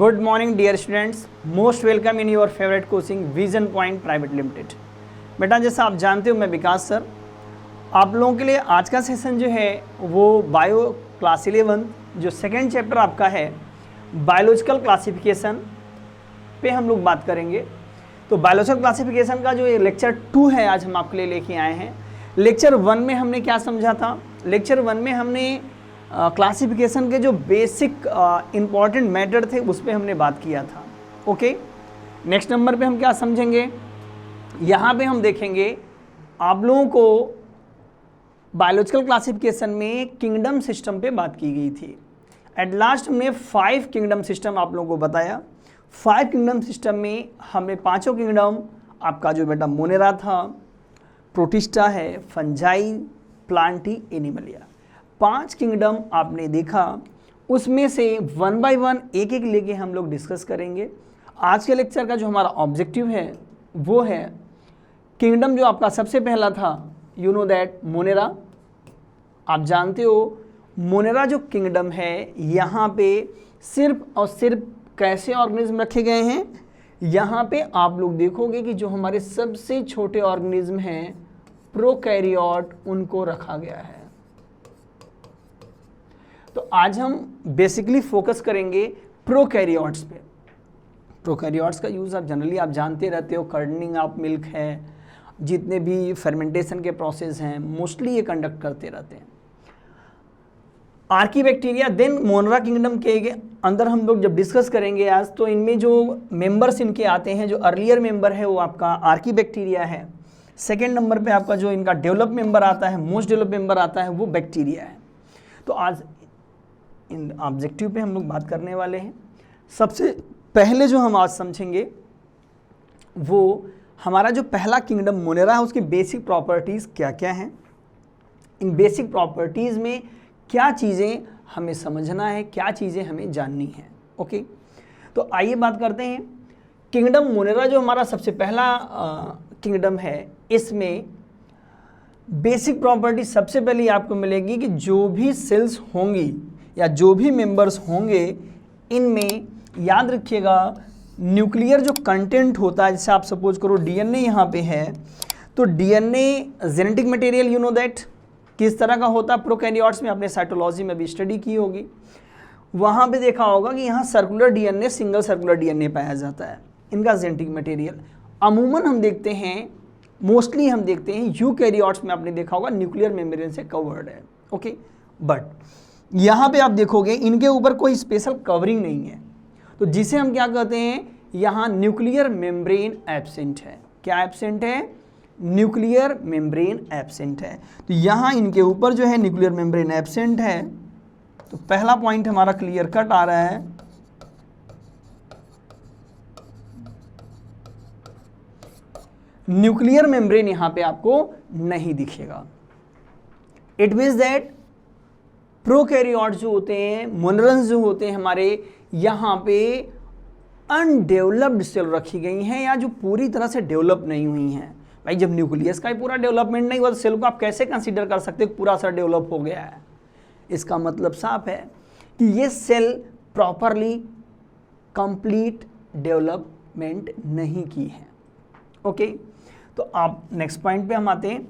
Good morning dear students, most welcome in your favourite coaching Vision Point private limited. बेटा जैसा आप जानते हो मैं विकास सर आप लोगों के लिए आज का सेशन जो है वो बायो क्लास 11 जो सेकेंड चैप्टर आपका है बायोलॉजिकल क्लासिफिकेशन पे हम लोग बात करेंगे। तो बायोलॉजिकल क्लासिफिकेशन का जो ये लेक्चर 2 है आज हम आपके लिए लेके आए हैं। लेक्चर 1 में हमने क्या समझा था? लेक्चर 1 में हमने क्लासिफिकेशन के जो बेसिक इम्पॉर्टेंट मैटर थे उस पर हमने बात किया था। ओके, नेक्स्ट नंबर पे हम क्या समझेंगे? यहाँ पे हम देखेंगे आप लोगों को बायोलॉजिकल क्लासिफिकेशन में किंगडम सिस्टम पे बात की गई थी। एट लास्ट हमने 5 किंगडम सिस्टम आप लोगों को बताया। 5 किंगडम सिस्टम में हमने पांचों किंगडम आपका जो बेटा मोनेरा था, प्रोटिस्टा है, फंजाई, प्लांटी, एनिमलिया, 5 किंगडम आपने देखा। उसमें से 1 बाय 1 एक एक लेके हम लोग डिस्कस करेंगे। आज के लेक्चर का जो हमारा ऑब्जेक्टिव है वो है किंगडम जो आपका सबसे पहला था, यू नो दैट मोनेरा। आप जानते हो मोनेरा जो किंगडम है यहाँ पे सिर्फ और सिर्फ कैसे ऑर्गेनिज्म रखे गए हैं? यहाँ पे आप लोग देखोगे कि जो हमारे सबसे छोटे ऑर्गेनिज्म हैं प्रोकैरियोट, उनको रखा गया है। तो आज हम बेसिकली फोकस करेंगे प्रोकैरियोट्स पे। प्रोकैरियोट्स का यूज़ आप जनरली आप जानते रहते हो, कर्डनिंग ऑफ मिल्क है, जितने भी फर्मेंटेशन के प्रोसेस हैं मोस्टली ये कंडक्ट करते रहते हैं। आर्कीबैक्टीरिया, देन मोनेरा किंगडम के अंदर हम लोग जब डिस्कस करेंगे आज, तो इनमें जो मेंबर्स इनके आते हैं, जो अर्लियर मेंबर है वो आपका आर्कीबैक्टीरिया है। सेकेंड नंबर पे आपका जो इनका डेवलप मेंबर आता है, मोस्ट डेवलप मेंबर आता है, वो बैक्टीरिया है। तो आज इन ऑब्जेक्टिव पे हम लोग बात करने वाले हैं। सबसे पहले जो हम आज समझेंगे वो हमारा जो पहला किंगडम मोनेरा है उसकी बेसिक प्रॉपर्टीज़ क्या क्या हैं। इन बेसिक प्रॉपर्टीज़ में क्या चीज़ें हमें समझना है, क्या चीज़ें हमें जाननी है। ओके, तो आइए बात करते हैं। किंगडम मोनेरा जो हमारा सबसे पहला किंगडम है, इसमें बेसिक प्रॉपर्टी सबसे पहले आपको मिलेगी कि जो भी सेल्स होंगी या जो भी मेंबर्स होंगे इनमें याद रखिएगा न्यूक्लियर जो कंटेंट होता है, जैसे आप सपोज करो डीएनए यहाँ पे है, तो DNA genetic material, you know that किस तरह का होता है प्रोकैरियोट्स में, आपने साइटोलॉजी में भी स्टडी की होगी। वहाँ पे देखा होगा कि यहाँ circular DNA, single circular DNA पाया जाता है, इनका जेनेटिक मटेरियल। अमूमन हम देखते हैं, मोस्टली हम देखते हैं यूकैरियोट्स में आपने देखा होगा न्यूक्लियर मेम्ब्रेन से कवर्ड है। ओके, बट यहाँ पे आप देखोगे इनके ऊपर कोई स्पेशल कवरिंग नहीं है, तो जिसे हम क्या कहते हैं, यहाँ न्यूक्लियर मेम्ब्रेन एब्सेंट है। क्या एब्सेंट है? न्यूक्लियर मेम्ब्रेन एब्सेंट है। तो यहाँ इनके ऊपर जो है न्यूक्लियर मेम्ब्रेन एब्सेंट है। तो पहला पॉइंट हमारा क्लियर कट आ रहा है। न्यूक्लियर मेम्ब्रेन यहाँ पे आपको नहीं दिखेगा। इट मीन्स दैट प्रोकैरियोट जो होते हैं, मोनेरन्स जो होते हैं हमारे, यहाँ पे अनडेवलप्ड सेल रखी गई हैं या जो पूरी तरह से डेवलप नहीं हुई हैं। भाई जब न्यूक्लियस का ही पूरा डेवलपमेंट नहीं हुआ तो सेल को आप कैसे कंसीडर कर सकते हो पूरा सा डेवलप हो गया है? इसका मतलब साफ है कि ये सेल प्रॉपरली कंप्लीट डेवलपमेंट नहीं की है। ओके, तो आप नेक्स्ट पॉइंट पे हम आते हैं।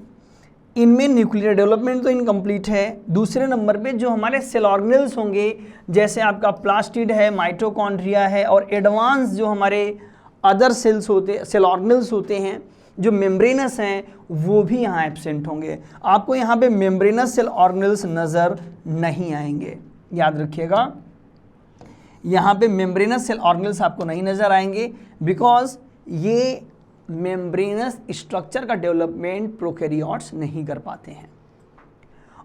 इनमें न्यूक्लियर डेवलपमेंट तो इनकम्प्लीट है। दूसरे नंबर पे जो हमारे सेल ऑर्गेनेल्स होंगे, जैसे आपका प्लास्टिड है, माइटोकॉन्ड्रिया है, और एडवांस जो हमारे अदर सेल्स होते, सेल ऑर्गेनेल्स होते हैं जो मेम्ब्रेनस हैं, वो भी यहाँ एब्सेंट होंगे। आपको यहाँ पे मेम्ब्रेनस सेल ऑर्गेनेल्स नज़र नहीं आएंगे, याद रखिएगा। यहाँ पे मेम्ब्रेनस सेल ऑर्गेनेल्स आपको नहीं नज़र आएंगे, बिकॉज ये मेम्ब्रेनस स्ट्रक्चर का डेवलपमेंट प्रोकैरियोट्स नहीं कर पाते हैं।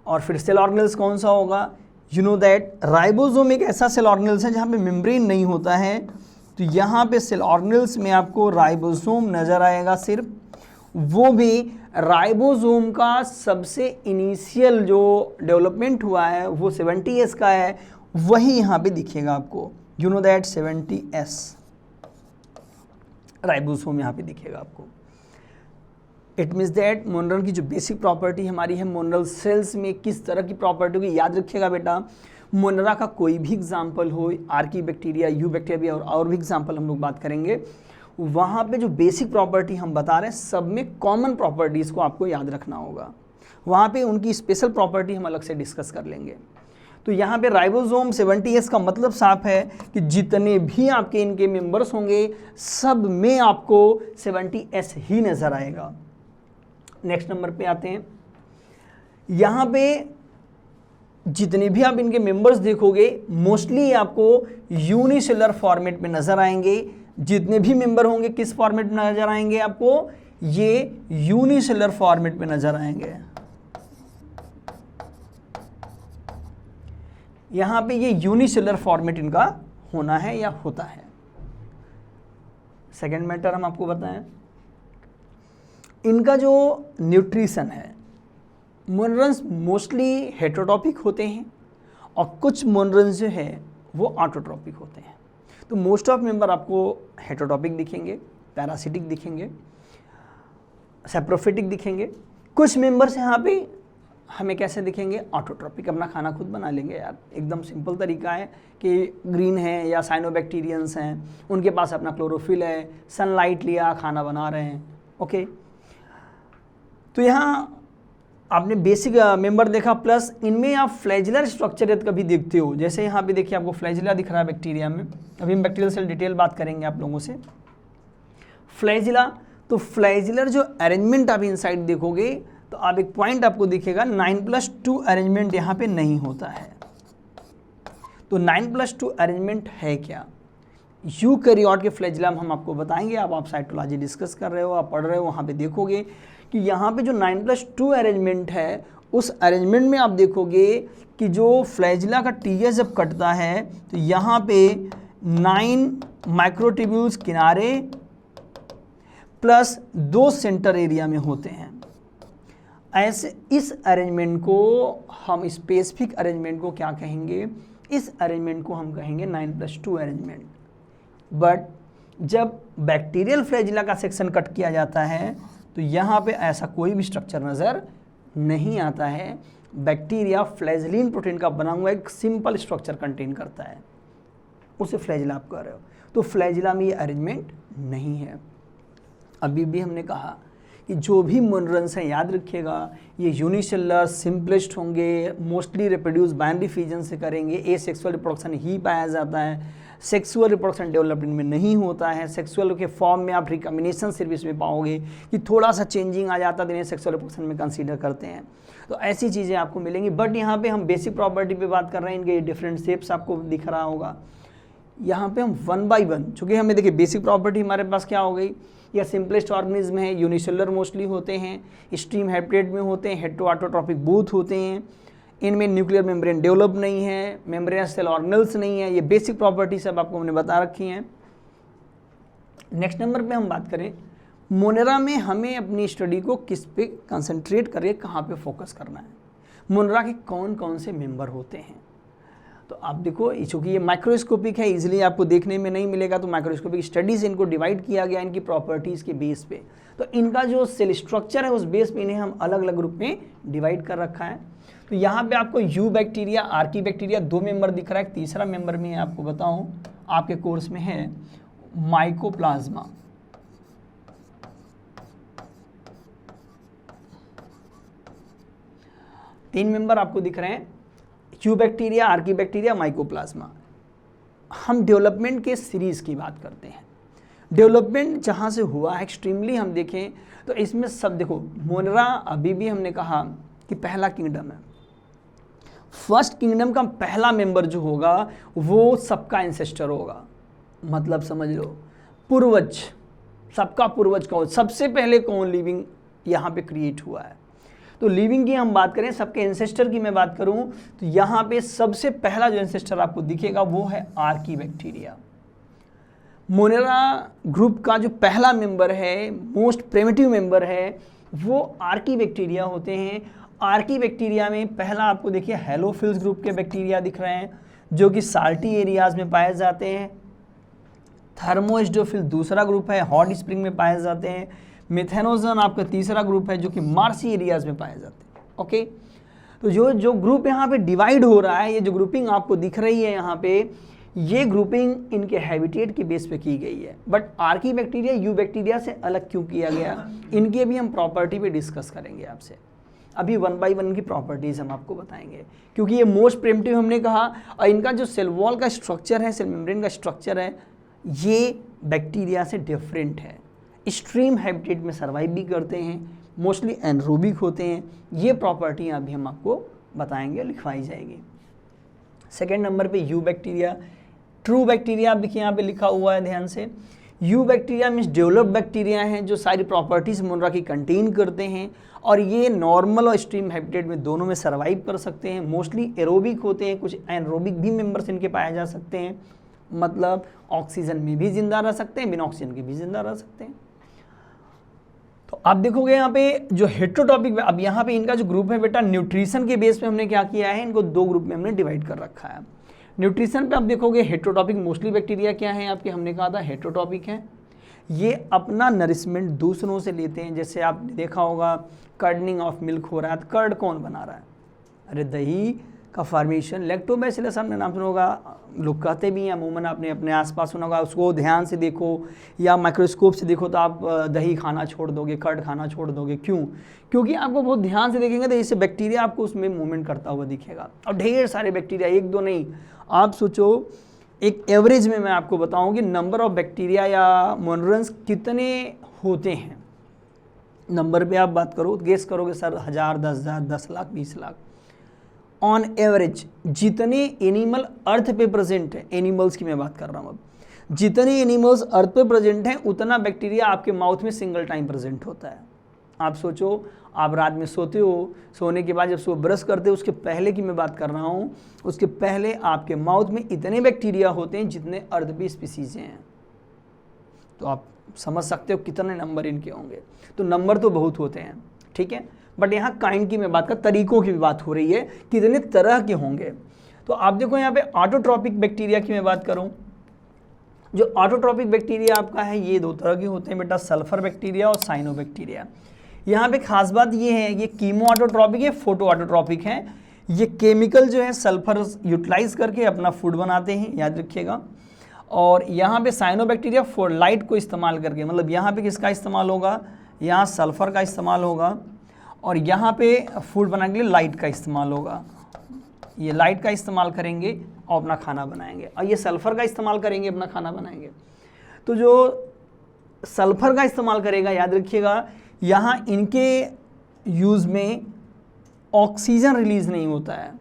और फिर सेल ऑर्गेनेल्स कौन सा होगा? यू नो दैट राइबोसोम एक ऐसा सेल ऑर्गेनेल्स है जहाँ पे मेम्ब्रेन नहीं होता है। तो यहाँ पे सेल ऑर्गेनेल्स में आपको राइबोसोम नज़र आएगा सिर्फ, वो भी राइबोसोम का सबसे इनिशियल जो डेवलपमेंट हुआ है वो 70S का है, वही यहाँ पे दिखेगा आपको। You know that 70S ribosome यहाँ पे दिखेगा आपको। इट मीन्स दैट मोनरल की जो बेसिक प्रॉपर्टी हमारी है, मोनरल सेल्स में किस तरह की प्रॉपर्टी होगी, याद रखिएगा बेटा। मोनरा का कोई भी एग्जाम्पल हो, आर्की बैक्टीरिया, यू बैक्टीरिया और भी एग्जाम्पल हम लोग बात करेंगे, वहाँ पे जो बेसिक प्रॉपर्टी हम बता रहे हैं सब में कॉमन प्रॉपर्टीज़ को आपको याद रखना होगा। वहाँ पे उनकी स्पेशल प्रॉपर्टी हम अलग से डिस्कस कर लेंगे। तो यहाँ पे राइबोसोम 70S का मतलब साफ है कि जितने भी आपके इनके मेंबर्स होंगे सब में आपको 70S ही नज़र आएगा। नेक्स्ट नंबर पे आते हैं। यहाँ पे जितने भी आप इनके मेंबर्स देखोगे मोस्टली आपको यूनिसेलुलर फॉर्मेट में नज़र आएंगे। जितने भी मेंबर होंगे किस फॉर्मेट में नज़र आएंगे आपको, ये यूनिसेलुलर फॉर्मेट में नज़र आएंगे। यहाँ पे ये यूनिसेलुलर फॉर्मेट इनका होना है या होता है। सेकेंड मैटर हम आपको बताएं, इनका जो न्यूट्रिशन है, मोनरन्स मोस्टली हेटेरोटॉपिक होते हैं और कुछ मोनरन्स जो है वो ऑटोट्रॉपिक होते हैं। तो मोस्ट ऑफ मेंबर आपको हेटेरोटॉपिक दिखेंगे, पैरासिटिक दिखेंगे, सेप्रोफिटिक दिखेंगे। कुछ मेंबर्स यहाँ पे हमें कैसे दिखेंगे, ऑटोट्रॉपिक, अपना खाना खुद बना लेंगे यार। एकदम सिंपल तरीका है कि ग्रीन है या साइनोबैक्टीरियंस हैं, उनके पास अपना क्लोरोफिल है, सनलाइट लिया, खाना बना रहे हैं। ओके, तो यहाँ आपने बेसिक मेंबर देखा, प्लस इनमें आप फ्लैजिलर स्ट्रक्चर यदि कभी देखते हो, जैसे यहाँ पे देखिए आपको फ्लैजिला दिख रहा है बैक्टीरिया में। अभी हम बैक्टीरियल सेल डिटेल बात करेंगे आप लोगों से। फ्लैजिला, तो फ्लैजिलर जो अरेंजमेंट आप इनसाइड देखोगे तो आप एक पॉइंट आपको दिखेगा 9+2 अरेंजमेंट यहाँ पे नहीं होता है। तो 9+2 अरेंजमेंट है क्या, यूकैरियोट के फ्लैजिला में हम आपको बताएंगे। आप साइटोलॉजी डिस्कस कर रहे हो, आप पढ़ रहे हो, वहाँ पे देखोगे कि यहाँ पे जो 9+2 अरेंजमेंट है, उस अरेंजमेंट में आप देखोगे कि जो फ्लैजिला का टीएस जब कटता है तो यहाँ पे 9 माइक्रोट्यूब्यूल्स किनारे प्लस 2 सेंटर एरिया में होते हैं। ऐसे इस अरेंजमेंट को हम, स्पेसिफिक अरेंजमेंट को क्या कहेंगे, इस अरेंजमेंट को हम कहेंगे 9+2 अरेंजमेंट। बट जब बैक्टीरियल फ्लैजिला का सेक्शन कट किया जाता है तो यहाँ पे ऐसा कोई भी स्ट्रक्चर नज़र नहीं आता है। बैक्टीरिया फ्लैजिलिन प्रोटीन का बना हुआ एक सिंपल स्ट्रक्चर कंटेन करता है, उसे फ्लैजिला आप कह रहे हो। तो फ्लैजिला में ये अरेंजमेंट नहीं है। अभी भी हमने कहा कि जो भी मोनरन्स हैं, याद रखिएगा, ये यूनिसेलुलर सिंपलेस्ट होंगे, मोस्टली रिप्रोड्यूस बाइनरी फिजन से करेंगे, एसेक्सुअल रिप्रोडक्शन ही पाया जाता है, सेक्सुअल रिप्रोडक्शन डेवलपमेंट में नहीं होता है। सेक्सुअल के फॉर्म में आप रिकॉम्बिनेशन सर्विस में पाओगे कि थोड़ा सा चेंजिंग आ जाता है तो इन्हें सेक्सुअल रिप्रोडक्शन में कंसीडर करते हैं। तो ऐसी चीज़ें आपको मिलेंगी। बट यहाँ पे हम बेसिक प्रॉपर्टी पे बात कर रहे हैं, इनके डिफरेंट शेप्स आपको दिख रहा होगा। यहाँ पे हम 1 by 1, चूँकि हमें देखिए बेसिक प्रॉपर्टी हमारे पास क्या हो गई, या सिंपलेस्ट ऑर्गेनिज्म है, यूनिसेलुलर मोस्टली होते हैं, स्ट्रीम हैबिटेट में होते हैं, हेटेरो ऑटोट्रॉपिक बोथ होते हैं, इनमें न्यूक्लियर मेम्ब्रेन डेवलप नहीं है, मेम्ब्रेनस सेल ऑर्गेनेल्स नहीं है। ये बेसिक प्रॉपर्टी सब आपको हमने बता रखी हैं। नेक्स्ट नंबर पे हम बात करें, मोनेरा में हमें अपनी स्टडी को किस पे कंसंट्रेट करके कहाँ पे फोकस करना है, मोनेरा के कौन कौन से मेंबर होते हैं। तो आप देखो, चूँकि ये माइक्रोस्कोपिक है, इजीली आपको देखने में नहीं मिलेगा, तो माइक्रोस्कोपिक स्टडीज़ इनको डिवाइड किया गया इनकी प्रॉपर्टीज़ के बेस पे। तो इनका जो सेल स्ट्रक्चर है उस बेस पे इन्हें हम अलग अलग ग्रुप में डिवाइड कर रखा है। तो यहाँ पे आपको you bacteria, Archie bacteria 2 member दिख रहा है। एक तीसरा मेंबर में आपको बताऊँ आपके कोर्स में है माइकोप्लाज्मा। तीन मेंबर आपको दिख रहे हैं, you bacteria, Archie bacteria, mycoplasma. हम डेवलपमेंट के सीरीज़ की बात करते हैं। डेवलपमेंट जहाँ से हुआ है एक्सट्रीमली हम देखें तो इसमें सब देखो, मोनेरा अभी भी हमने कहा कि पहला किंगडम है। फर्स्ट किंगडम का पहला मेंबर जो होगा वो सबका एंसेस्टर होगा, मतलब समझ लो पूर्वज, सबका पूर्वज कौन, सबसे पहले कौन लिविंग यहाँ पे क्रिएट हुआ है। तो लिविंग की हम बात करें, सबके एंसेस्टर की मैं बात करूं तो यहाँ पे सबसे पहला जो एंसेस्टर आपको दिखेगा वो है आर्की बैक्टीरिया। मोनेरा ग्रुप का जो पहला मेंबर है, मोस्ट प्रिमिटिव मेंबर है, वो आर्की बैक्टीरिया होते हैं। आर्की बैक्टीरिया में पहला आपको देखिए हेलोफिल्स ग्रुप के बैक्टीरिया दिख रहे हैं जो कि साल्टी एरियाज में पाए जाते हैं। थर्मोएस्डोफिल दूसरा ग्रुप है, हॉट स्प्रिंग में पाए जाते हैं। मेथेनोजन आपका तीसरा ग्रुप है जो कि मार्सी एरियाज में पाए जाते हैं। ओके, तो जो ग्रुप यहाँ पे डिवाइड हो रहा है, ये जो ग्रुपिंग आपको दिख रही है यहाँ पे, ये ग्रुपिंग इनके हैबिटेट की बेस पे की गई है। But Archie bacteria you bacteria से अलग क्यों किया गया, इनके भी हम प्रॉपर्टी पे डिस्कस करेंगे आपसे। अभी 1 बाय 1 की प्रॉपर्टीज हम आपको बताएंगे, क्योंकि ये मोस्ट प्रिमिटिव हमने कहा, और इनका जो सेल वॉल का स्ट्रक्चर है, सेल मेम्ब्रेन का स्ट्रक्चर है, ये बैक्टीरिया से डिफरेंट है। एक्सट्रीम हैबिटेट में सर्वाइव भी करते हैं, मोस्टली एनरोबिक होते हैं। ये प्रॉपर्टियाँ अभी हम आपको बताएंगे, लिखवाई जाएगी। सेकेंड नंबर पे यू बैक्टीरिया, ट्रू बैक्टीरिया, आप देखिए यहाँ पे लिखा हुआ है ध्यान से। You bacteria means developed bacteria हैं जो सारी प्रॉपर्टीज मोनरा की कंटेन करते हैं, और ये नॉर्मल और एक्सट्रीम हैबिटेट में दोनों में सर्वाइव कर सकते हैं। मोस्टली एरोबिक होते हैं, कुछ एनरोबिक भी मेंबर्स इनके पाए जा सकते हैं, मतलब ऑक्सीजन में भी जिंदा रह सकते हैं, बिना ऑक्सीजन के भी जिंदा रह सकते हैं। तो आप देखोगे यहाँ पे जो हेट्रोटॉपिक, अब यहाँ पे इनका जो ग्रुप है बेटा, न्यूट्रिशन के बेस पे हमने क्या किया है, इनको 2 ग्रुप में हमने डिवाइड कर रखा है। न्यूट्रिशन पे आप देखोगे हेट्रोटॉपिक मोस्टली बैक्टीरिया क्या है आपके, हमने कहा था हेट्रोटॉपिक है। ये अपना नरिशमेंट दूसरों से लेते हैं। जैसे आपने देखा होगा कर्डनिंग ऑफ मिल्क हो रहा है, तो कर्ड कौन बना रहा है, अरे दही का फॉर्मेशन लैक्टोबैसिलस, हमने नाम सुना होगा, लोग कहते भी हैं, अमूमन आपने अपने आसपास सुना होगा। उसको ध्यान से देखो या माइक्रोस्कोप से देखो तो आप दही खाना छोड़ दोगे, कर्ड खाना छोड़ दोगे। क्यों? क्योंकि आपको बहुत ध्यान से देखेंगे तो इससे बैक्टीरिया आपको उसमें मूवमेंट करता हुआ दिखेगा, और ढेर सारे बैक्टीरिया, 1-2 नहीं। आप सोचो एक एवरेज में मैं आपको बताऊं कि नंबर ऑफ बैक्टीरिया या मोनोरेंस कितने होते हैं, नंबर पे आप बात करो, गेस करोगे sir 1000, 10,000, 10 lakh, 20 lakh. On average जितने एनिमल अर्थ पे प्रेजेंट है, एनिमल्स की मैं बात कर रहा हूँ अब, जितने एनिमल्स अर्थ पे प्रेजेंट हैं उतना बैक्टीरिया आपके माउथ में सिंगल टाइम प्रेजेंट होता है। आप सोचो, आप रात में सोते हो, सोने के बाद जब सुबह ब्रश करते हो उसके पहले की मैं बात कर रहा हूँ, उसके पहले आपके माउथ में इतने बैक्टीरिया होते हैं जितने अर्थ पे स्पीसीज हैं। तो आप समझ सकते हो कितने नंबर इनके होंगे। तो नंबर तो बहुत होते हैं, ठीक है, बट यहाँ काइंड की मैं बात कर, तरीकों की भी बात हो रही है, कितने तरह के होंगे। तो आप देखो यहाँ पे ऑटोट्रॉपिक बैक्टीरिया की मैं बात करूँ, जो ऑटोट्रॉपिक बैक्टीरिया आपका है ये 2 तरह के होते हैं बेटा, सल्फर बैक्टीरिया और साइनो बैक्टीरिया। यहाँ पे खास बात ये है, ये कीमो ऑटोट्रॉपिक है, फोटो ऑटोट्रॉपिक है। ये केमिकल जो है सल्फर यूटिलाइज करके अपना फूड बनाते हैं, याद रखिएगा। और यहाँ पे साइनो बैक्टीरिया फॉर लाइट को इस्तेमाल करके, मतलब यहाँ पे किसका इस्तेमाल होगा, यहाँ सल्फर का इस्तेमाल होगा, और यहाँ पे फूड बनाने के लिए लाइट का इस्तेमाल होगा। ये लाइट का इस्तेमाल करेंगे और अपना खाना बनाएंगे, और ये सल्फ़र का इस्तेमाल करेंगे, अपना खाना बनाएंगे। तो जो सल्फ़र का इस्तेमाल करेगा, याद रखिएगा, यहाँ इनके यूज़ में ऑक्सीजन रिलीज़ नहीं होता है,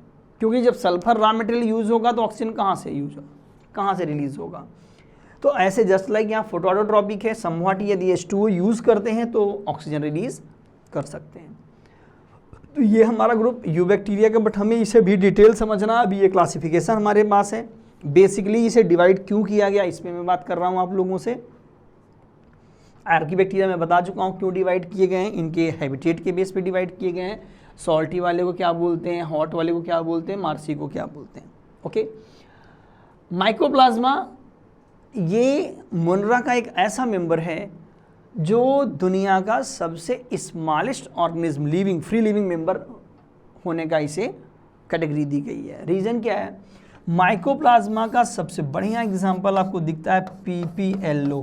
क्योंकि जब सल्फ़र रॉ मटेरियल यूज़ होगा तो ऑक्सीजन कहाँ से यूज होगा, कहाँ से रिलीज़ होगा। तो ऐसे जस्ट लाइक यहाँ फोटो ऑटोट्रॉपिक है, समवॉट यदि H2O यूज़ करते हैं तो ऑक्सीजन रिलीज़ कर सकते हैं। तो ये हमारा ग्रुप यू बैक्टीरिया का, बट हमें इसे भी डिटेल समझना। अभी ये क्लासिफिकेशन हमारे पास है, बेसिकली इसे डिवाइड क्यों किया गया इस पर मैं बात कर रहा हूँ आप लोगों से। आर्की बैक्टीरिया मैं बता चुका हूँ क्यों डिवाइड किए गए हैं, इनके हैबिटेट के बेस पे डिवाइड किए गए हैं। सॉल्टी वाले को क्या बोलते हैं, हॉट वाले को क्या बोलते हैं, मार्सी को क्या बोलते हैं। ओके, माइकोप्लाज्मा ये मोनरा का एक ऐसा मेंबर है जो दुनिया का सबसे smallest organism, living, free living member होने का इसे कैटेगरी दी गई है। रीज़न क्या है, माइकोप्लाज्मा का सबसे बढ़िया एग्जांपल आपको दिखता है पीपीएलओ।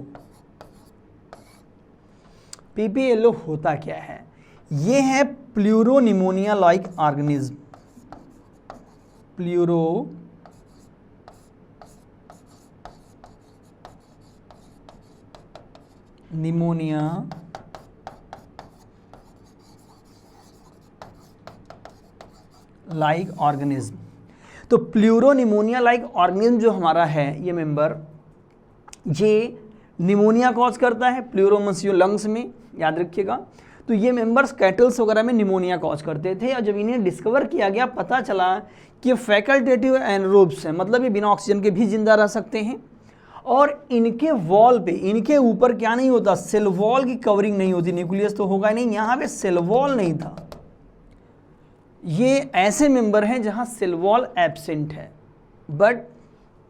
पीपीएलओ होता क्या है, ये है pleuropneumonia like organism. Pleuro pneumonia like organism. तो प्लूरोनिमोनिया लाइक ऑर्गेनिज्म जो हमारा है ये मेंबर, ये निमोनिया कॉज करता है, प्लूरोमसियो लंग्स में, याद रखिएगा। तो ये मेंबर्स कैटल्स वगैरह में निमोनिया कॉज करते थे, और जब इन्हें डिस्कवर किया गया पता चला कि फैकल्टेटिव एनरोब्स हैं, मतलब ये बिना ऑक्सीजन के भी जिंदा रह सकते हैं। और इनके वॉल पे, इनके ऊपर क्या नहीं होता, सेल वॉल की कवरिंग नहीं होती, न्यूक्लियस तो होगा नहीं, यहाँ पे सेल वॉल नहीं था। ये ऐसे मेंबर हैं जहाँ सेल वॉल एब्सेंट है बट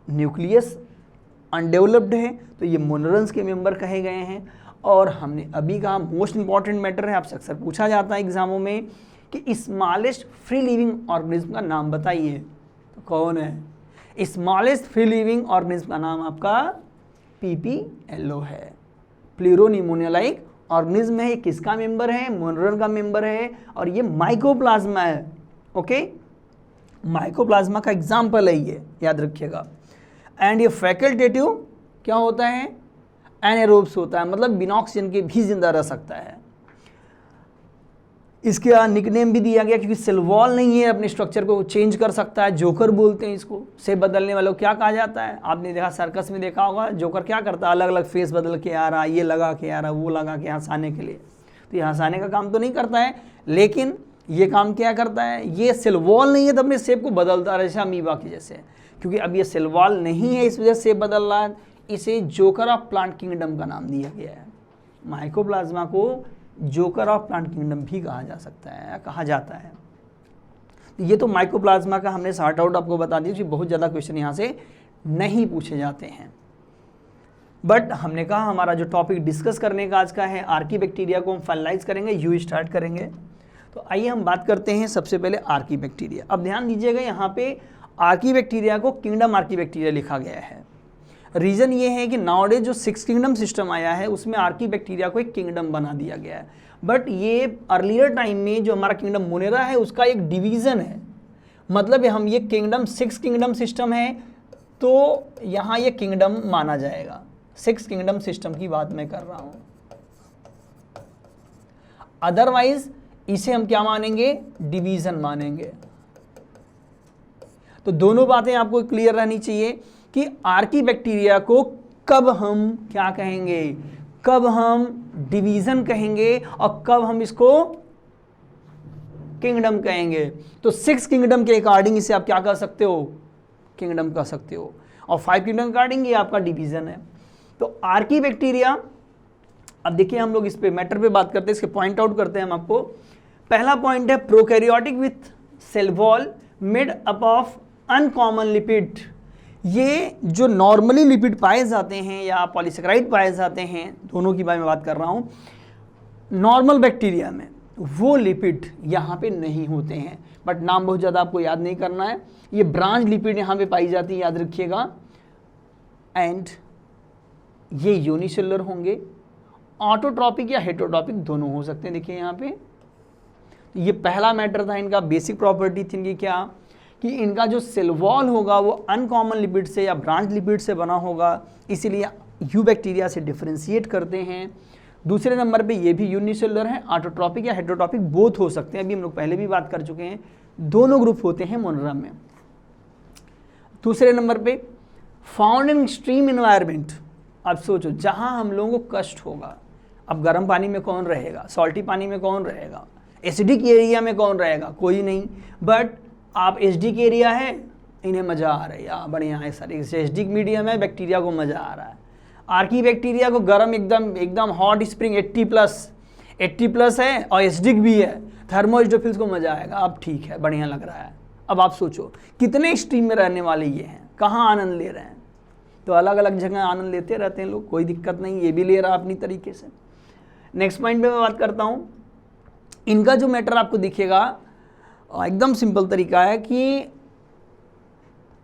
न्यूक्लियस अनडेवलप्ड है, तो ये मोनोरेंस के मेंबर कहे गए हैं। और हमने अभी कहा मोस्ट इंपॉर्टेंट मैटर है, आपसे अक्सर पूछा जाता है एग्जामों में कि स्मॉलेस्ट फ्री लिविंग ऑर्गेनिज्म का नाम बताइए, तो कौन है स्मॉलेस्ट फ्री लिविंग ऑर्गेनिज्म का नाम आपका PPLO है, प्लूरोनिमोनिया लाइक ऑर्गेनिज्म है। ये किसका मेंबर है? मोनोरल का मेंबर है और ये माइकोप्लाज्मा है। ओके, माइकोप्लाज्मा का एग्जाम्पल है ये, याद रखिएगा। एंड ये फैकल्टेटिव क्या होता है? एनारोब्स होता है, मतलब बिना ऑक्सीजन के भी जिंदा रह सकता है। इसका निकनेम भी दिया गया क्योंकि सेल वॉल नहीं है, अपने स्ट्रक्चर को चेंज कर सकता है, जोकर बोलते हैं इसको। शेप बदलने वालों को क्या कहा जाता है? आपने देखा सर्कस में देखा होगा, जोकर क्या करता है? अलग अलग फेस बदल के आ रहा, ये लगा के आ रहा, वो लगा के हंसाने के लिए। तो ये हंसाने का काम तो नहीं करता है, लेकिन ये काम क्या करता है? ये सेल वॉल नहीं है तो अपने शेप को बदलता है, जैसे अमीबा की जैसे। क्योंकि अब ये सेल वॉल नहीं है इस वजह से शेप बदल रहा है, इसे जोकर ऑफ प्लांट किंगडम का नाम दिया गया है। माइकोप्लाज्मा को जोकर ऑफ प्लांट किंगडम भी कहा जा सकता है, कहा जाता है। ये तो माइकोप्लाज्मा का हमने सॉर्ट आउट आपको बता दिया कि बहुत ज़्यादा क्वेश्चन यहाँ से नहीं पूछे जाते हैं। बट हमने कहा हमारा जो टॉपिक डिस्कस करने का आज का है, आर्की बैक्टीरिया को हम फाइनलाइज करेंगे, यू स्टार्ट करेंगे। तो आइए हम बात करते हैं सबसे पहले आर्की बैक्टीरिया। अब ध्यान दीजिएगा, यहाँ पे आर्की बैक्टीरिया को किंगडम आर्की बैक्टीरिया लिखा गया है। रीज़न ये है कि नाउडेज जो 6 किंगडम सिस्टम आया है उसमें आर्की बैक्टीरिया को एक किंगडम बना दिया गया है। बट ये अर्लियर टाइम में जो हमारा किंगडम मोनेरा है उसका एक डिवीज़न है, मतलब हम ये किंगडम 6 किंगडम सिस्टम है तो यहाँ ये किंगडम माना जाएगा। 6 किंगडम सिस्टम की बात मैं कर रहा हूँ, अदरवाइज इसे हम क्या मानेंगे? डिवीज़न मानेंगे। तो दोनों बातें आपको क्लियर रहनी चाहिए कि आर्की बैक्टीरिया को कब हम क्या कहेंगे, कब हम डिवीज़न कहेंगे और कब हम इसको किंगडम कहेंगे। तो 6 किंगडम के अकॉर्डिंग इसे आप क्या कर सकते हो? किंगडम कह सकते हो, और 5 किंगडम के अकॉर्डिंग ये आपका डिवीज़न है। तो आर्की बैक्टीरिया, अब देखिए हम लोग इस पे मैटर पे बात करते हैं, इसके पॉइंट आउट करते हैं हम आपको। पहला पॉइंट है prokaryotic with cell wall made up of uncommon lipid. ये जो नॉर्मली लिपिड पाए जाते हैं या पॉलीसेकेराइड पाए जाते हैं, दोनों की बारे में बात कर रहा हूँ, नॉर्मल बैक्टीरिया में वो लिपिड यहाँ पे नहीं होते हैं। बट नाम बहुत ज़्यादा आपको याद नहीं करना है, ये ब्रांच लिपिड यहाँ पे पाई जाती है, याद रखिएगा। एंड ये यूनिसेलुलर होंगे, ऑटोट्रॉपिक या हेटरोट्रॉपिक दोनों हो सकते हैं। देखिए यहाँ पे ये पहला मैटर था, इनका बेसिक प्रॉपर्टी थी इनकी क्या, कि इनका जो सेल वॉल होगा वो अनकॉमन लिपिड से या ब्रांच लिपिड से बना होगा, इसीलिए यू बैक्टीरिया से डिफरेंशिएट करते हैं। दूसरे नंबर पे ये भी यूनिसेलुलर है, ऑटोट्रॉपिक या हेटरोट्रॉपिक बोथ हो सकते हैं, अभी हम लोग पहले भी बात कर चुके हैं, दोनों ग्रुप होते हैं मोनोरा में। दूसरे नंबर पे फाउंड इन एक्सट्रीम एनवायरनमेंट। अब सोचो जहाँ हम लोगों को कष्ट होगा, अब गर्म पानी में कौन रहेगा, सॉल्टी पानी में कौन रहेगा, एसिडिक एरिया में कौन रहेगा, कोई नहीं। बट आप एसिडिक एरिया है, इन्हें मज़ा आ रहा है, या बढ़िया है सर, एसिडिक मीडियम है, बैक्टीरिया को मज़ा आ रहा है। आर्की बैक्टीरिया को गर्म एकदम हॉट स्प्रिंग 80 प्लस है और एसिडिक भी है, थर्मोइस्टोफिल्स को मज़ा आएगा। अब ठीक है, बढ़िया लग रहा है। अब आप सोचो कितने एक्सट्रीम में रहने वाले ये हैं, कहाँ आनंद ले रहे हैं। तो अलग अलग जगह आनंद लेते रहते हैं लोग, कोई दिक्कत नहीं, ये भी ले रहा अपनी तरीके से। नेक्स्ट पॉइंट पे मैं बात करता हूँ, इनका जो मैटर आपको दिखेगा एकदम सिंपल तरीका है कि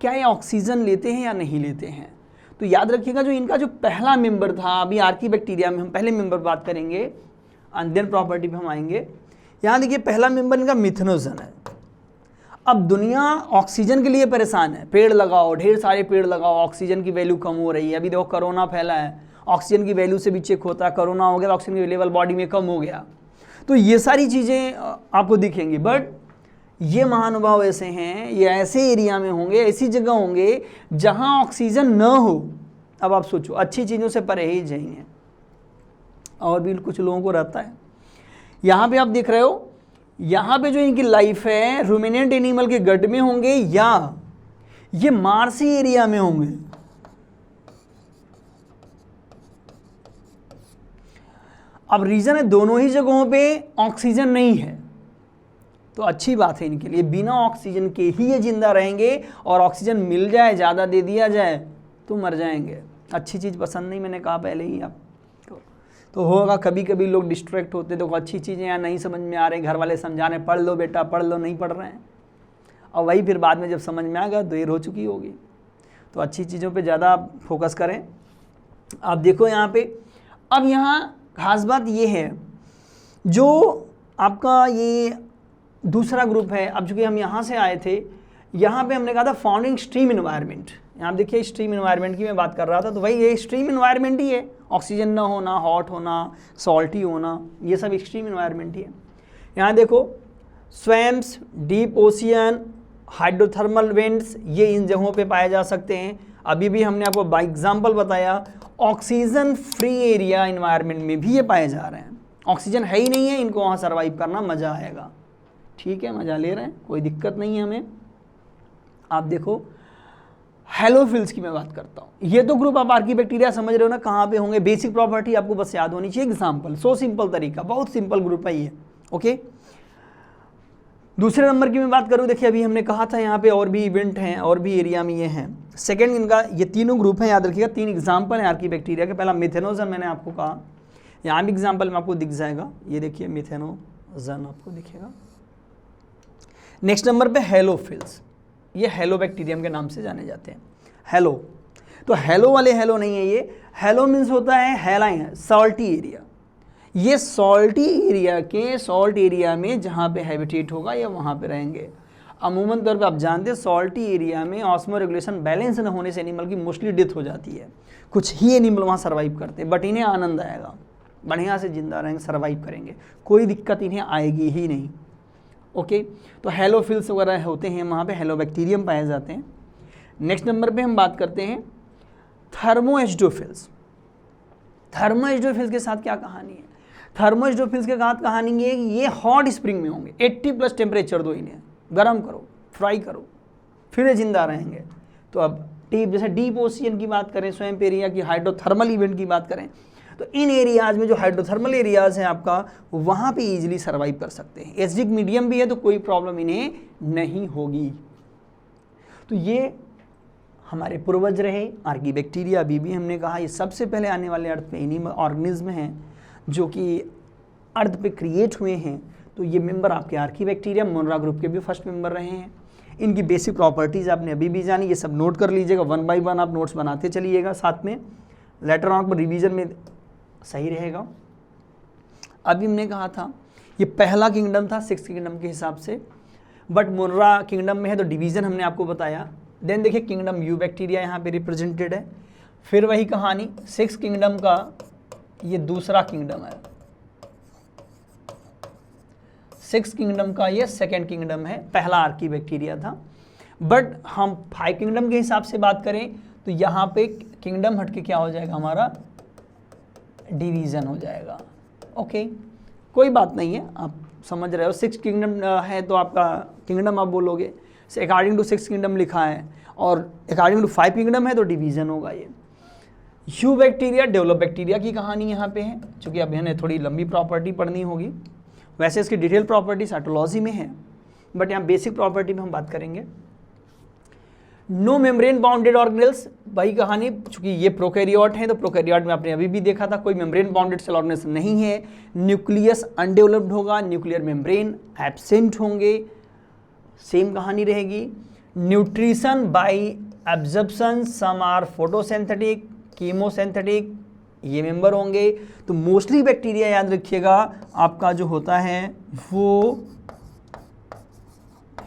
क्या ये ऑक्सीजन लेते हैं या नहीं लेते हैं। तो याद रखिएगा जो इनका जो पहला मेंबर था, अभी आर्की बैक्टीरिया में हम पहले मेंबर बात करेंगे, एंड देन प्रॉपर्टी पे हम आएंगे। यहाँ देखिए पहला मेंबर इनका मिथेनोजन है। अब दुनिया ऑक्सीजन के लिए परेशान है, पेड़ लगाओ, ढेर सारे पेड़ लगाओ, ऑक्सीजन की वैल्यू कम हो रही है। अभी देखो कोरोना फैला है, ऑक्सीजन की वैल्यू से भी चेक होता है, कोरोना हो गया तो ऑक्सीजन की लेवल बॉडी में कम हो गया। तो ये सारी चीज़ें आपको दिखेंगी। बट ये महानुभाव ऐसे हैं, ये ऐसे एरिया में होंगे, ऐसी जगह होंगे जहाँ ऑक्सीजन न हो। अब आप सोचो, अच्छी चीज़ों से परहेज है, और भी कुछ लोगों को रहता है। यहाँ पे आप देख रहे हो, यहाँ पे जो इनकी लाइफ है रूमिनेंट एनिमल के गट में होंगे या ये मार्सी एरिया में होंगे। अब रीज़न है दोनों ही जगहों पे ऑक्सीजन नहीं है, तो अच्छी बात है इनके लिए, बिना ऑक्सीजन के ही ये जिंदा रहेंगे, और ऑक्सीजन मिल जाए, ज़्यादा दे दिया जाए तो मर जाएंगे। अच्छी चीज़ पसंद नहीं, मैंने कहा पहले ही आपको। तो होगा कभी कभी लोग डिस्ट्रैक्ट होते, देखो अच्छी चीज़ें यहाँ नहीं समझ में आ रही, घर वाले समझा रहे पढ़ लो बेटा पढ़ लो, नहीं पढ़ रहे हैं, और वही फिर बाद में जब समझ में आ गया देर हो चुकी होगी। तो अच्छी चीज़ों पे ज़्यादा फोकस करें। आप देखो यहाँ पे, अब यहाँ खास बात ये है, जो आपका ये दूसरा ग्रुप है, अब चूँकि हम यहाँ से आए थे, यहाँ पे हमने कहा था फाउंडिंग स्ट्रीम इन्वायरमेंट। यहाँ देखिए स्ट्रीम इन्वायरमेंट की मैं बात कर रहा था, तो भाई ये स्ट्रीम इन्वायरमेंट ही है, ऑक्सीजन ना होना, हॉट होना, सॉल्टी होना, ये सब एक्सट्रीम इन्वायरमेंट ही है। यहाँ देखो swamps, deep ocean, hydrothermal vents, ये इन जगहों पे पाए जा सकते हैं। अभी भी हमने आपको बाई एग्जाम्पल बताया ऑक्सीजन फ्री एरिया इन्वायरमेंट में भी ये पाए जा रहे हैं। ऑक्सीजन है ही नहीं है, इनको वहाँ सर्वाइव करना मज़ा आएगा। ठीक है, मज़ा ले रहे हैं, कोई दिक्कत नहीं है हमें। आप देखो हेलोफिल्स की मैं बात करता हूँ, ये तो ग्रुप आप आर्कीबैक्टीरिया समझ रहे हो ना, कहाँ पे होंगे, बेसिक प्रॉपर्टी आपको बस याद होनी चाहिए। एग्जाम्पल, सो सिंपल तरीका, बहुत सिंपल ग्रुप है ये। ओके, दूसरे नंबर की मैं बात करूँ, देखिए अभी हमने कहा था यहाँ पे और भी इवेंट हैं, और भी एरिया में ये हैं। सेकंड इनका ये तीनों ग्रुप हैं, याद रखिएगा, 3 एग्जाम्पल हैं आर्कीबैक्टीरिया के। पहला मिथेनोजन मैंने आपको कहा, यहाँ भी एग्जाम्पल में आपको दिख जाएगा, ये देखिए मिथेनोजन आपको दिखेगा। नेक्स्ट नंबर पे हेलोफिल्स, ये हेलोबैक्टीरियम के नाम से जाने जाते हैं। हेलो, तो हेलो वाले हेलो नहीं है ये, हेलो मीन्स होता है हेलाइन, सॉल्टी एरिया। ये सॉल्टी एरिया के सॉल्ट एरिया में जहाँ पे हैबिटेट होगा या वहाँ पे रहेंगे। अमूमन तौर पे आप जानते हैं सॉल्टी एरिया में ऑस्मो रेगुलेशन बैलेंस न होने से एनिमल की मोस्टली डेथ हो जाती है। कुछ ही एनिमल वहाँ सर्वाइव करते हैं, बट इन्हें आनंद आएगा, बढ़िया से जिंदा रहेंगे, सर्वाइव करेंगे, कोई दिक्कत इन्हें आएगी ही नहीं। ओके, तो हेलोफिल्स वगैरह होते हैं वहाँ पे, हेलोबैक्टीरियम पाए जाते हैं। नेक्स्ट नंबर पे हम बात करते हैं थर्मोएस्डोफिल्स। थर्मोएस्डोफिल्स के साथ क्या कहानी है? थर्मोएस्डोफिल्स के साथ कहानी ये है कि ये हॉट स्प्रिंग में होंगे, 80+ टेम्परेचर दो इन्हें, गर्म करो, फ्राई करो, फिर ये जिंदा रहेंगे। तो अब जैसे डीप ओशियन की बात करें, स्वैम्प एरिया की, हाइड्रोथर्मल इवेंट की बात करें, तो इन एरियाज़ में जो हाइड्रोथर्मल एरियाज़ हैं आपका, वहाँ पे इजीली सर्वाइव कर सकते हैं। एसिडिक मीडियम भी है तो कोई प्रॉब्लम इन्हें नहीं होगी। तो ये हमारे पूर्वज रहे आर्कीबैक्टीरिया। अभी भी हमने कहा ये सबसे पहले आने वाले अर्थ पे एनिमल ऑर्गेनिज्म हैं जो कि अर्थ पे क्रिएट हुए हैं। तो ये मेंबर आपके आर्कीबैक्टीरिया मोनरा ग्रुप के भी फर्स्ट मेंबर रहे हैं। इनकी बेसिक प्रॉपर्टीज़ आपने अभी भी जानी, ये सब नोट कर लीजिएगा, 1 by 1 आप नोट्स बनाते चलिएगा साथ में, लेटर ऑन पर रिवीजन में सही रहेगा। अभी हमने कहा था ये पहला किंगडम था 6 किंगडम के हिसाब से, बट मोनरा किंगडम में है तो डिवीज़न हमने आपको बताया। देन देखिए किंगडम यूबैक्टीरिया यहाँ पे रिप्रेजेंटेड है। फिर वही कहानी 6 किंगडम का ये दूसरा किंगडम है, 6 किंगडम का ये सेकेंड किंगडम है, पहला आर्कीबैक्टीरिया था। बट हम 5 किंगडम के हिसाब से बात करें तो यहाँ पे किंगडम हट के क्या हो जाएगा, हमारा डिवीज़न हो जाएगा। ओके, कोई बात नहीं है, आप समझ रहे हो। 6 किंगडम है तो आपका किंगडम आप बोलोगे, अकॉर्डिंग टू 6 किंगडम लिखा है, और अकॉर्डिंग टू 5 किंगडम है तो डिवीज़न होगा ये। यूबैक्टीरिया डेवलप बैक्टीरिया की कहानी यहाँ पे है, चूँकि अब हमें थोड़ी लंबी प्रॉपर्टी पढ़नी होगी। वैसे इसकी डिटेल प्रॉपर्टी साइटोलॉजी में है, बट यहाँ बेसिक प्रॉपर्टी में हम बात करेंगे। नो मेम्ब्रेन बाउंडेड ऑर्गेनेल्स, वही कहानी, चूंकि ये प्रोकैरियोट हैं तो प्रोकैरियोट में आपने अभी भी देखा था कोई मेम्ब्रेन बाउंडेड सेल ऑर्गेनेल्स नहीं है। न्यूक्लियस अनडेवलप्ड होगा, न्यूक्लियर मेम्ब्रेन एब्सेंट होंगे, सेम कहानी रहेगी। Nutrition by absorption, some are photosynthetic, chemosynthetic, ये मेंबर होंगे। तो मोस्टली बैक्टीरिया याद रखिएगा आपका जो होता है वो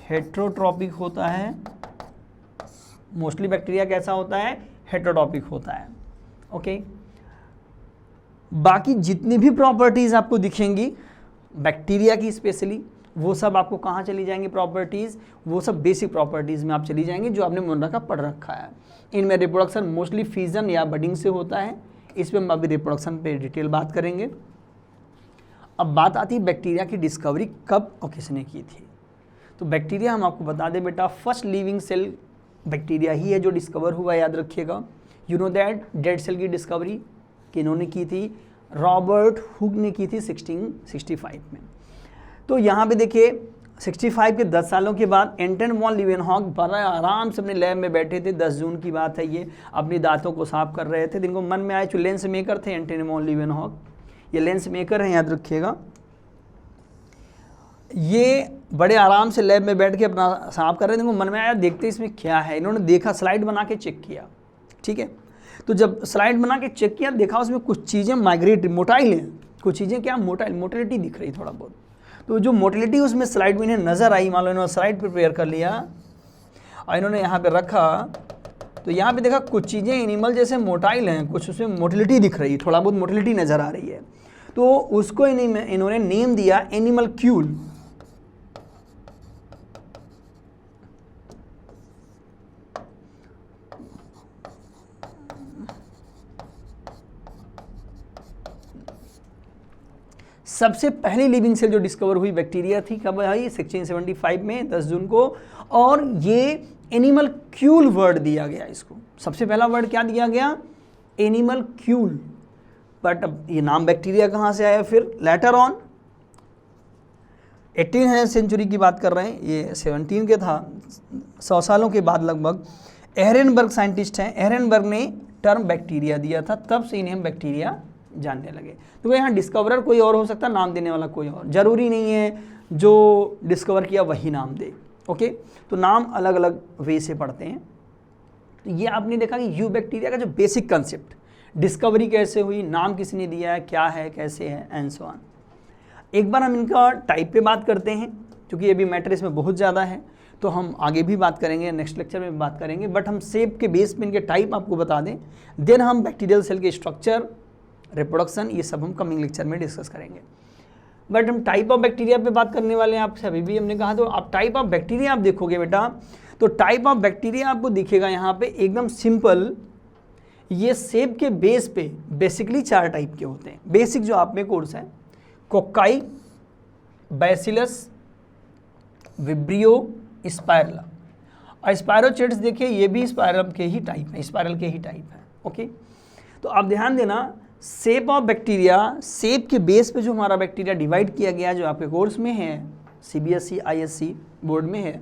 हेट्रोट्रॉपिक होता है। मोस्टली बैक्टीरिया कैसा होता है, हेट्रोट्रॉपिक होता है। ओके, बाकी जितनी भी प्रॉपर्टीज आपको दिखेंगी बैक्टीरिया की स्पेशली, वो सब आपको कहाँ चली जाएंगी प्रॉपर्टीज, वो सब बेसिक प्रॉपर्टीज में आप चली जाएंगी जो आपने मोनरा का पढ़ रखा है। इनमें रिप्रोडक्शन मोस्टली फिजन या बडिंग से होता है, इस पर हम अभी रिप्रोडक्शन पे डिटेल बात करेंगे। अब बात आती है बैक्टीरिया की डिस्कवरी कब और किसने की थी। तो बैक्टीरिया हम आपको बता दें बेटा, फर्स्ट लिविंग सेल बैक्टीरिया ही है जो डिस्कवर हुआ, याद रखिएगा। You know that dead cell की डिस्कवरी किन्होंने की थी, रॉबर्ट हुक ने की थी 1665 में। तो यहाँ पे देखिए 65 के 10 सालों के बाद एंटन वॉन लीवेनहॉक बड़ा आराम से अपने लैब में बैठे थे, 10 जून की बात है ये, अपने दांतों को साफ कर रहे थे। जिनको मन में आए जो लेंस मेकर थे एंटन वॉन लीवेनहॉक, ये लेंस मेकर है, याद रखिएगा। ये बड़े आराम से लैब में बैठ के अपना साफ कर रहे थे, देखो मन में आया देखते इसमें क्या है, इन्होंने देखा, स्लाइड बना के चेक किया, ठीक है। तो जब स्लाइड बना के चेक किया, देखा उसमें कुछ चीज़ें माइग्रेट मोटाइल हैं, कुछ चीज़ें क्या मोटिलिटी दिख रही थोड़ा बहुत। तो जो मोटिलिटी उसमें स्लाइड में इन्हें नज़र आई, मान लो इन्होंने स्लाइड प्रिपेयर कर लिया और इन्होंने यहाँ पे रखा, तो यहाँ पे देखा कुछ चीज़ें एनिमल जैसे मोटाइल हैं, कुछ उसमें मोटिलिटी दिख रही है, थोड़ा बहुत मोटिलिटी नज़र आ रही है। तो उसको इन्होंने नेम दिया एनिमल क्यूल। सबसे पहली लिविंग सेल जो डिस्कवर हुई बैक्टीरिया थी, कब आई? 1675 में 10 जून को। और ये एनिमल क्यूल वर्ड दिया गया इसको, सबसे पहला वर्ड क्या दिया गया? एनिमल क्यूल। बट अब ये नाम बैक्टीरिया कहाँ से आया फिर? लेटर ऑन 18th सेंचुरी की बात कर रहे हैं, ये 17 के था, 100 सालों के बाद लगभग। एहरेनबर्ग साइंटिस्ट हैं, एहरेनबर्ग ने टर्म बैक्टीरिया दिया था, तब से इन्हें हम बैक्टीरिया जानने लगे। तो यहाँ डिस्कवरर कोई और हो सकता है, नाम देने वाला कोई और, जरूरी नहीं है जो डिस्कवर किया वही नाम दे। ओके, तो नाम अलग अलग वे से पढ़ते हैं। तो ये आपने देखा कि यू बैक्टीरिया का जो बेसिक कंसेप्ट, डिस्कवरी कैसे हुई, नाम किसने दिया है, क्या है, कैसे है, एंड सो ऑन। एक बार हम इनका टाइप पे बात करते हैं, क्योंकि अभी मैटर इसमें बहुत ज़्यादा है, तो हम आगे भी बात करेंगे, नेक्स्ट लेक्चर में भी बात करेंगे, बट हम शेप के बेस पे इनके टाइप आपको बता दें। देन हम बैक्टीरियल सेल के स्ट्रक्चर, रिप्रोडक्शन, ये सब हम कमिंग लेक्चर में डिस्कस करेंगे। बट हम टाइप ऑफ बैक्टीरिया पे बात करने वाले हैं आपसे, अभी भी हमने कहा। तो आप टाइप ऑफ बैक्टीरिया आप देखोगे बेटा, तो टाइप ऑफ बैक्टीरिया आपको दिखेगा यहाँ पे एकदम सिंपल। ये शेप के बेस पे बेसिकली 4 टाइप के होते हैं, बेसिक जो आप में कोर्स है। कोक्काई, बैसिलस, विब्रियो, स्पायरला। और स्पायरोचिट्स देखिए, ये भी स्पायरल के ही टाइप है, स्पायरल के ही टाइप है। ओके, तो आप ध्यान देना, शेप ऑफ बैक्टीरिया, शेप के बेस पे जो हमारा बैक्टीरिया डिवाइड किया गया जो आपके कोर्स में है, CBSE ISC बोर्ड में है,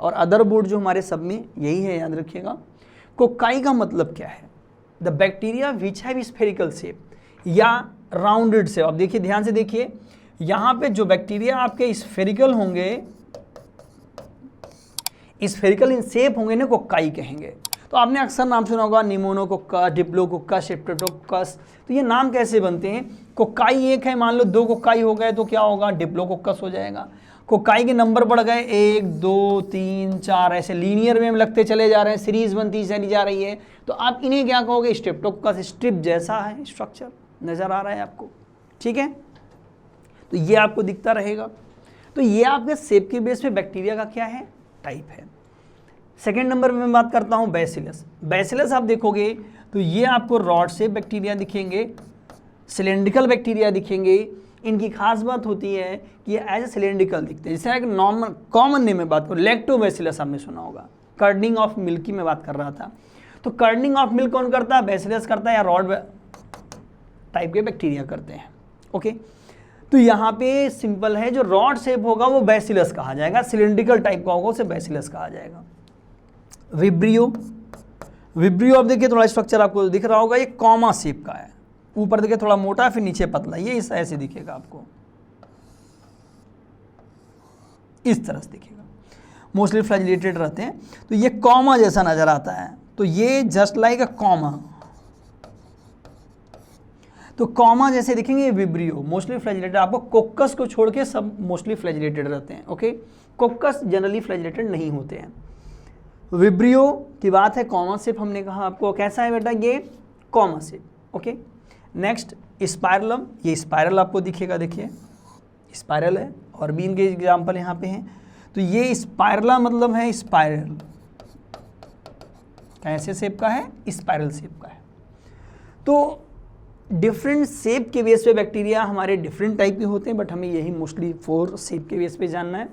और अदर बोर्ड जो हमारे सब में यही है, याद रखिएगा। कोक्काई का मतलब क्या है? The bacteria which have spherical shape या राउंडेड शेप। अब देखिए, ध्यान से देखिए, यहाँ पे जो बैक्टीरिया आपके स्फेरिकल होंगे, स्फेरिकल इन शेप होंगे ना, कोक्काई कहेंगे। तो आपने अक्सर नाम सुना होगा, निमोनोकोक्कस, डिप्लोकोक्कस, स्ट्रेप्टोकोक्कस। तो ये नाम कैसे बनते हैं? कोक्काई एक है, मान लो 2 कोक्काई हो गए तो क्या होगा? डिप्लोकोक्कस हो जाएगा। कोक्काई के नंबर बढ़ गए, 1 2 3 4, ऐसे लीनियर में लगते चले जा रहे हैं, सीरीज बनती चली जा रही है, तो आप इन्हें क्या कहोगे? स्ट्रेप्टोकोक्कस। स्ट्रिप जैसा है स्ट्रक्चर, नजर आ रहा है आपको, ठीक है। तो ये आपको दिखता रहेगा। तो ये आपके शेप के बेस पे बैक्टीरिया का क्या है? टाइप है। सेकेंड नंबर में मैं बात करता हूँ बैसिलस। बैसिलस आप देखोगे तो ये आपको रॉड शेप बैक्टीरिया दिखेंगे, सिलेंड्रिकल बैक्टीरिया दिखेंगे। इनकी खास बात होती है कि ये एज ए सिलेंड्रिकल दिखते हैं। जैसे एक नॉर्मल कॉमन नेम में बात करूँ, लैक्टोबैसिलस आपने सुना होगा, कर्डनिंग ऑफ मिल्क की मैं बात कर रहा था। तो कर्डनिंग ऑफ मिल्क कौन करता है? बैसिलस करता है, या रॉड टाइप के बैक्टीरिया करते हैं। ओके, तो यहाँ पे सिंपल है, जो रॉड शेप होगा वो बैसिलस कहा जाएगा, सिलेंड्रिकल टाइप का होगा उसे बैसिलस कहा जाएगा। विब्रियो, विब्रियो अब देखिए थोड़ा स्ट्रक्चर आपको दिख रहा होगा, ये कॉमा शेप का है, ऊपर देखिए थोड़ा मोटा फिर नीचे पतला, ये इस ऐसे दिखेगा आपको, इस तरह से दिखेगा। मोस्टली फ्लैजिलेटेड रहते हैं, तो ये कॉमा जैसा नजर आता है, तो ये जस्ट लाइक अ कॉमा, तो कॉमा जैसे दिखेंगे ये विब्रियो, मोस्टली फ्लैजिलेटेड। आपको कोक्कस को छोड़ के सब मोस्टली फ्लैजिलेटेड रहते हैं। ओके, कोक्कस जनरली फ्लैजिलेटेड नहीं होते हैं। विब्रियो की बात है, कॉमा शेप हमने कहा आपको, कैसा है बेटा? ये कॉमा शेप। ओके, नेक्स्ट स्पायरलम, ये स्पायरल आपको दिखेगा, देखिए स्पायरल है, और भी इनके एग्जाम्पल यहाँ पे हैं। तो ये स्पायरला मतलब है स्पायरल, कैसे शेप का है? स्पायरल शेप का है। तो डिफरेंट शेप के बेस पे बैक्टीरिया हमारे डिफरेंट टाइप के होते हैं, बट हमें यही मोस्टली 4 शेप के बेस पे जानना है।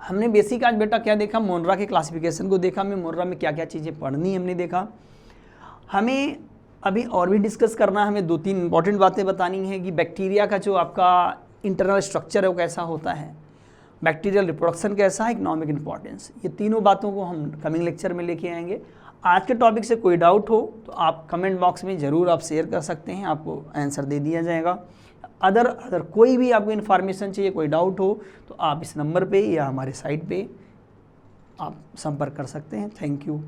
हमने बेसिक आज बेटा क्या देखा? मोनरा के क्लासिफिकेशन को देखा, हमें मोनरा में क्या क्या चीज़ें पढ़नी हमने देखा। हमें अभी और भी डिस्कस करना है, हमें 2-3 इंपॉर्टेंट बातें बतानी है कि बैक्टीरिया का जो आपका इंटरनल स्ट्रक्चर है वो कैसा होता है, बैक्टीरियल रिप्रोडक्शन कैसा है, इकोनॉमिक इंपॉर्टेंस, ये तीनों बातों को हम कमिंग लेक्चर में लेके आएंगे। आज के टॉपिक से कोई डाउट हो तो आप कमेंट बॉक्स में ज़रूर आप शेयर कर सकते हैं, आपको आंसर दे दिया जाएगा। अदर कोई भी आपको इन्फॉर्मेशन चाहिए, कोई डाउट हो तो आप इस नंबर पे या हमारे साइट पे आप संपर्क कर सकते हैं। Thank you.